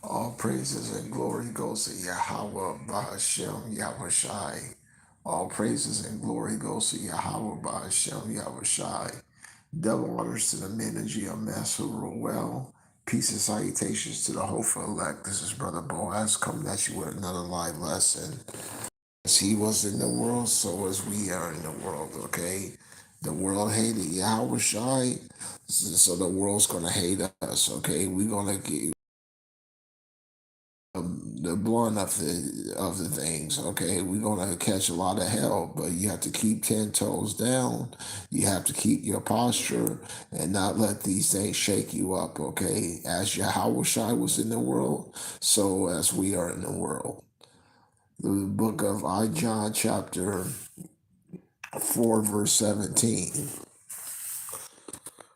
All praises and glory goes to Yahweh Bahashem Yahweh Shai. All praises and glory goes to Yahweh Bahashem Yahweh Shai. Double honors to the men of GMS who rule well. Peace and salutations to the hopeful elect. This is Brother Boaz coming at you with another live lesson. As he was in the world, so as we are in the world, okay? The world hated Yahweh Shai, so the world's gonna hate us, okay? We're gonna get the blunt of the things. Okay, we're gonna catch a lot of hell, but you have to keep 10 toes down. You have to keep your posture and not let these things shake you up. Okay, as Yahweh Shai was in the world, so as we are in the world. The book of I John, chapter 4, verse 17.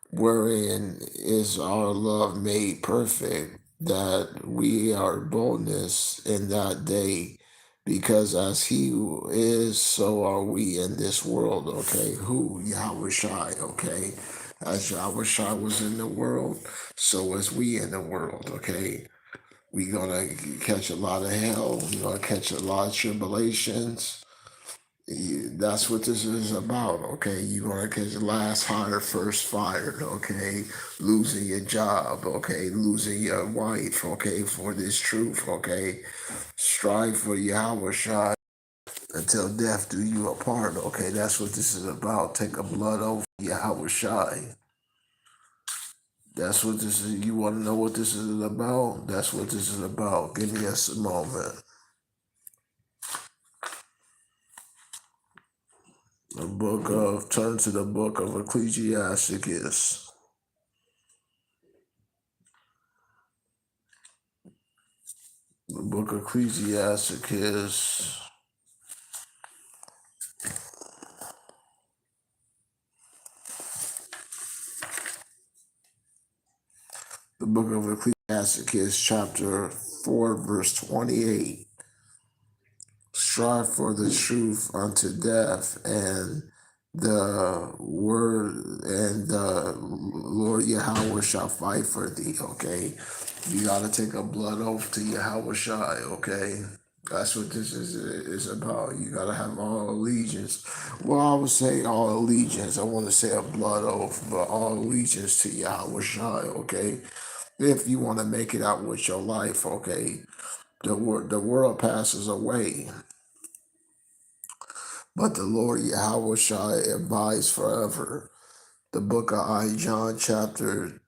Wherein is our love made perfect, that we are boldness in that day, because as he is, so are we in this world, okay? Who? Yahweh Shai, okay? As Yahweh Shai was in the world, so is we in the world, okay? We gonna catch a lot of hell, we gonna catch a lot of tribulations. That's what this is about, okay? You're gonna catch last hired, first fired, okay? Losing your job, okay? Losing your wife, okay? For this truth, okay? Strive for Yahweh Shai until death do you apart, okay? That's what this is about. Take a blood oath, Yahweh Shai. That's what this is. You want to know what this is about? That's what this is about. Give me a moment. Turn to the book of Ecclesiasticus. The book of Ecclesiasticus, the book of Ecclesiasticus, chapter 4, verse 28. Strive for the truth unto death, and the word and the Lord Yahweh shall fight for thee, okay? You got to take a blood oath to Yahweh Shai, okay? That's what this is about. You got to have all allegiance. Well, I would say all allegiance. I want to say a blood oath, but all allegiance to Yahweh Shai, okay? If you want to make it out with your life, okay? The world passes away, but the Lord Yahweh Shai abides forever. The book of I John, chapter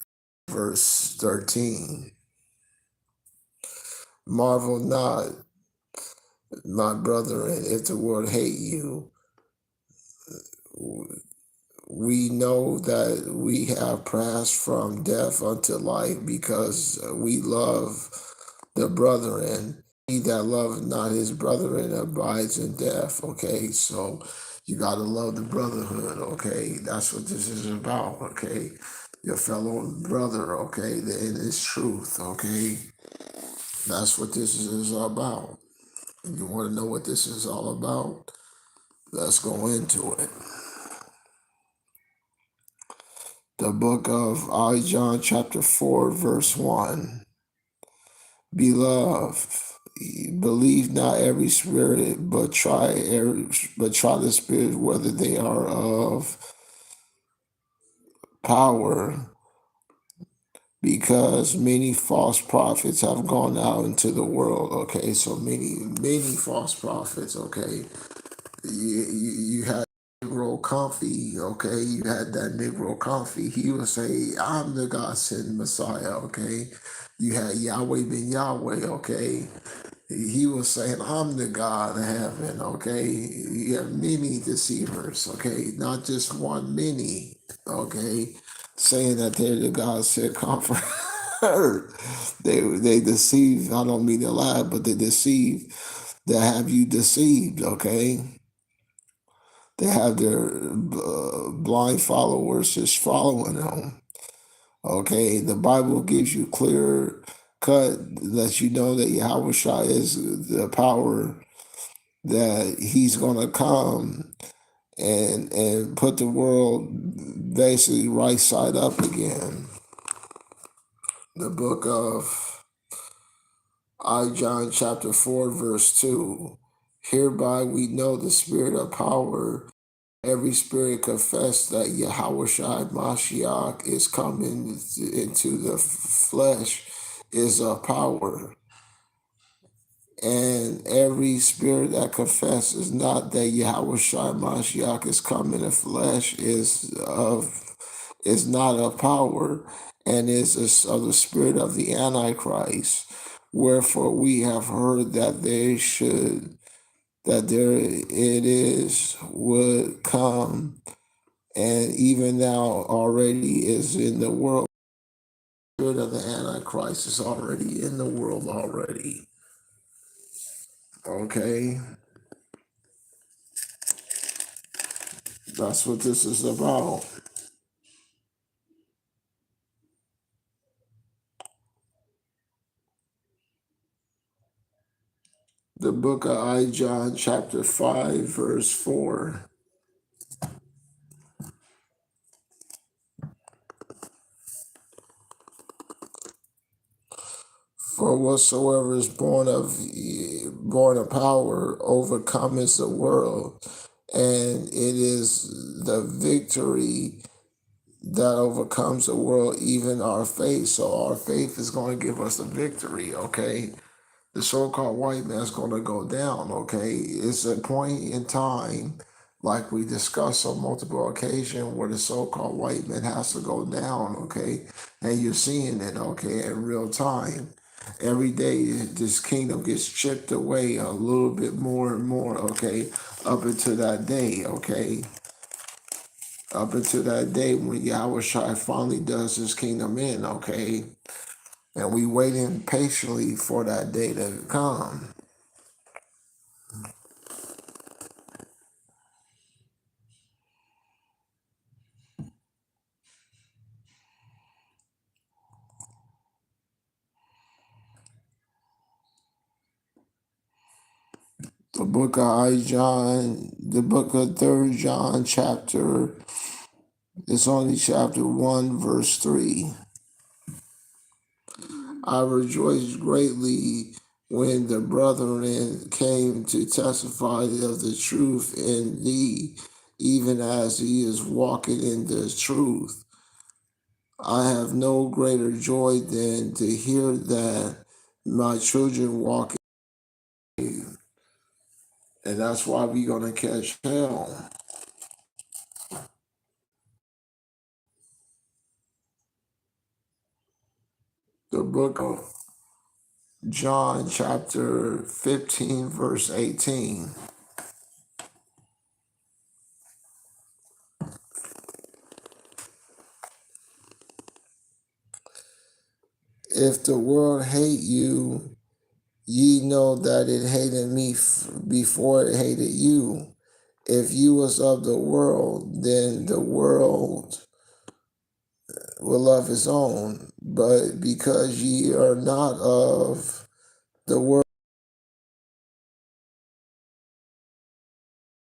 verse 13. Marvel not, my brethren, if the world hate you. We know that we have passed from death unto life because we love the brethren. He that loveth not his brethren abides in death. Okay, so you got to love the brotherhood. Okay, that's what this is about. Okay, your fellow brother. Okay, in his truth. Okay, that's what this is about. You want to know what this is all about? Let's go into it. The book of I John chapter 4 verse 1. Beloved, believe not every spirit, but try the spirit whether they are of power, because many false prophets have gone out into the world. Okay, so many false prophets. Okay, you had Negro Comfy, okay? You had that Negro Comfy. He would say, I'm the God sent Messiah, okay? You had Yahweh ben Yahweh, okay? He was saying, I'm the God of heaven, okay? You have many deceivers, okay? Not just one, many, okay? Saying that they're the God sent comfort. They deceive, I don't mean to lie, but they deceive that have you deceived, okay? They have their blind followers just following them. Okay, the Bible gives you clear cut, lets you know that Yahweh Shai is the power, that he's going to come and put the world basically right side up again. The book of John chapter 4 verse 2. Hereby we know the spirit of power. Every spirit confess that Yahweh Shai Mashiach is coming into the flesh is a power. And every spirit that confesses not that Yahweh Shai Mashiach is come in the flesh is not of power, and is of the spirit of the Antichrist. Wherefore we have heard that there it is would come, and even now already is in the world. The spirit of the Antichrist is already in the world already. Okay, that's what this is about. The book of John chapter 5 verse 4. For whatsoever is born of power overcometh the world, and it is the victory that overcomes the world, even our faith. So our faith is going to give us the victory, okay? The so-called white man's going to go down, okay? It's a point in time, like we discussed on multiple occasions, where the so-called white man has to go down, okay? And you're seeing it, okay, in real time. Every day, this kingdom gets chipped away a little bit more and more, okay, up until that day, okay? Up until that day when Yahweh Shai finally does his kingdom in, okay? And we waiting patiently for that day to come. The book of John, the book of 3rd John chapter, it's only chapter 1 verse 3. I rejoiced greatly when the brethren came to testify of the truth in thee, even as he is walking in the truth. I have no greater joy than to hear that my children walk in you. And that's why we're going to catch hell. The book of John chapter 15 verse 18. If the world hate you, ye know that it hated me before it hated you. If you was of the world, then the world will love his own. But because ye are not of the world,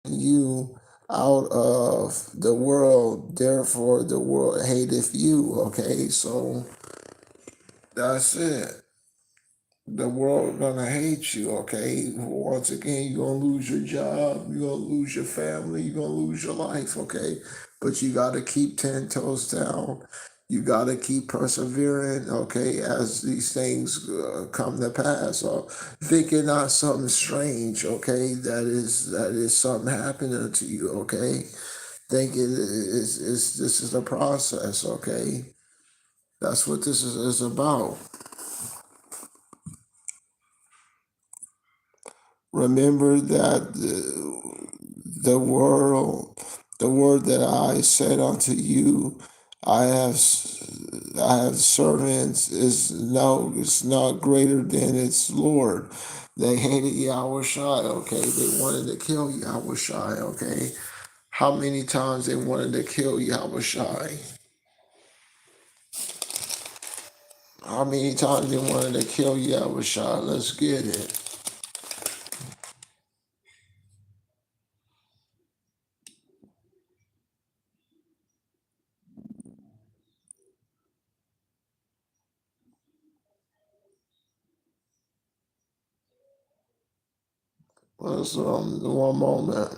you out of the world, therefore the world hateth you. Okay, so that's it. The world gonna hate you, okay? Once again, you're gonna lose your job, you're gonna lose your family, you're gonna lose your life, okay? But you gotta keep 10 toes down. You gotta keep persevering, okay, as these things come to pass. Or thinking not something strange, okay? That is something happening to you, okay? Think this is a process, okay? That's what this is about. Remember that the word that I said unto you, I have I have servants it's not greater than its Lord. They hated Yahweh Shai, okay? They wanted to kill Yahweh Shai, okay? How many times they wanted to kill Yahweh Shai? How many times they wanted to kill Yahweh Shai? Let's get it. Let's, one moment.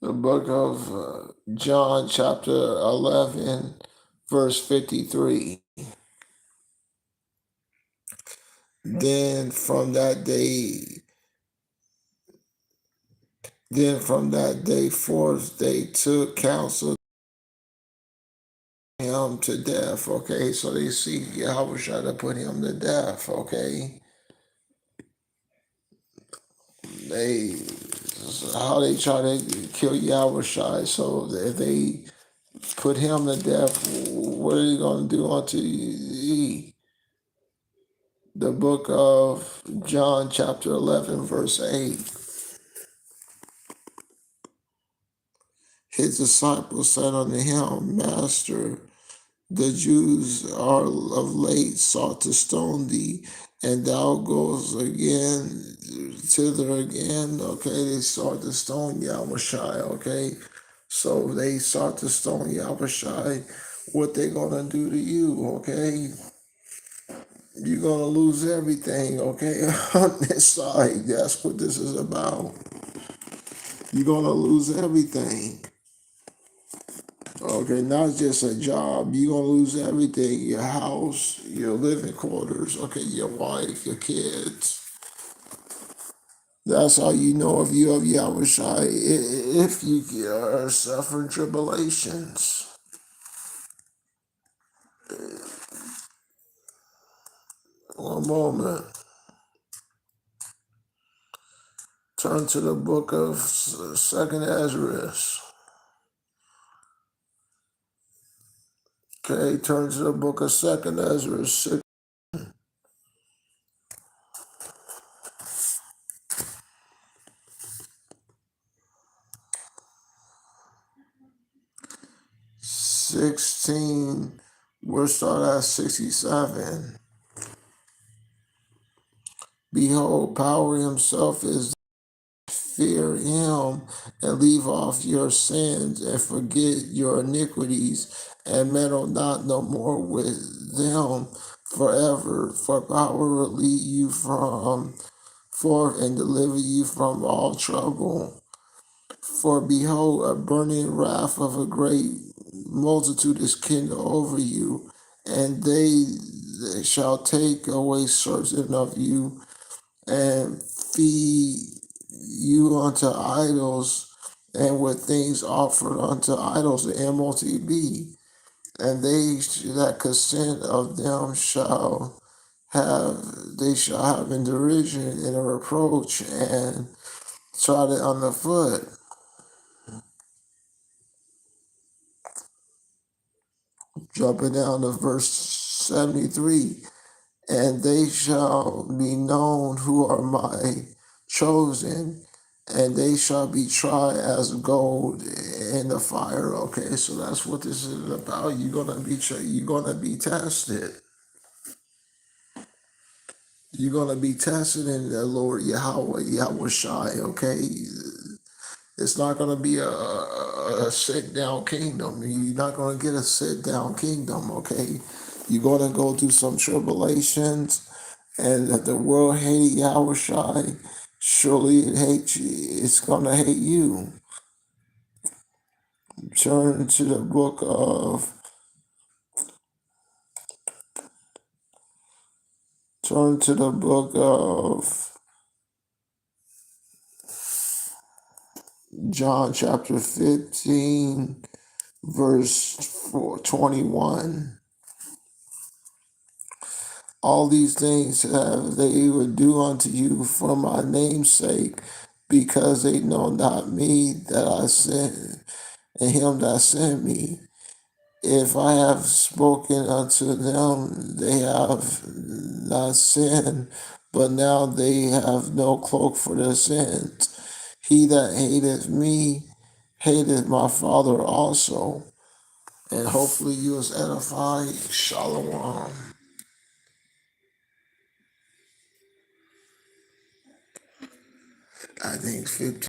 The book of John, chapter 11, verse 53. Then from that day, forth, they took counsel him to death. Okay, so they see Yahweh try to put him to death. Okay, they how they try to kill Yahweh Shai. So if they put him to death, what are they going to do unto thee? The book of John, chapter 11, verse 8. His disciples said unto him, Master, the Jews are of late sought to stone thee, and thou goest again thither again. Okay, they sought to stone Yahushai. Okay, so they sought to stone Yahushai. What they gonna do to you? Okay, you're gonna lose everything. Okay, on this side, that's what this is about. You're gonna lose everything. Okay, not just a job. You're gonna lose everything: your house, your living quarters, okay, your wife, your kids. That's how you know if you have Yahushai, if you are suffering tribulations. One moment. Turn to the book of Second Ezra. Okay, turn to the book of Second Ezra, 16. We'll start at 67. Behold, power himself is fear him and leave off your sins and forget your iniquities and meddle not no more with them forever. For power will lead you from forth and deliver you from all trouble. For behold, a burning wrath of a great multitude is kindled over you, and they shall take away certain of you and feed you unto idols, and with things offered unto idols, the MOTB. And they that consent of them they shall have in derision and a reproach and trodden underfoot. Jumping down to verse 73. And they shall be known who are my chosen, and they shall be tried as gold in the fire. Okay, so that's what this is about. You're gonna be tested. You're gonna be tested in the Lord Yahweh Shai. Okay, it's not gonna be a sit down kingdom. You're not gonna get a sit down kingdom. Okay, you're gonna go through some tribulations, and that the world hated Yahushai, surely it hates you. It's gonna hate you. Turn to the book of turn to the book of John chapter 15, verse 21. All these things have they would do unto you for my name's sake, because they know not me that I sent, and him that sent me. If I have spoken unto them, they have not sinned, but now they have no cloak for their sins. He that hateth me hateth my Father also. And hopefully you was edified. Shalom. I think 15.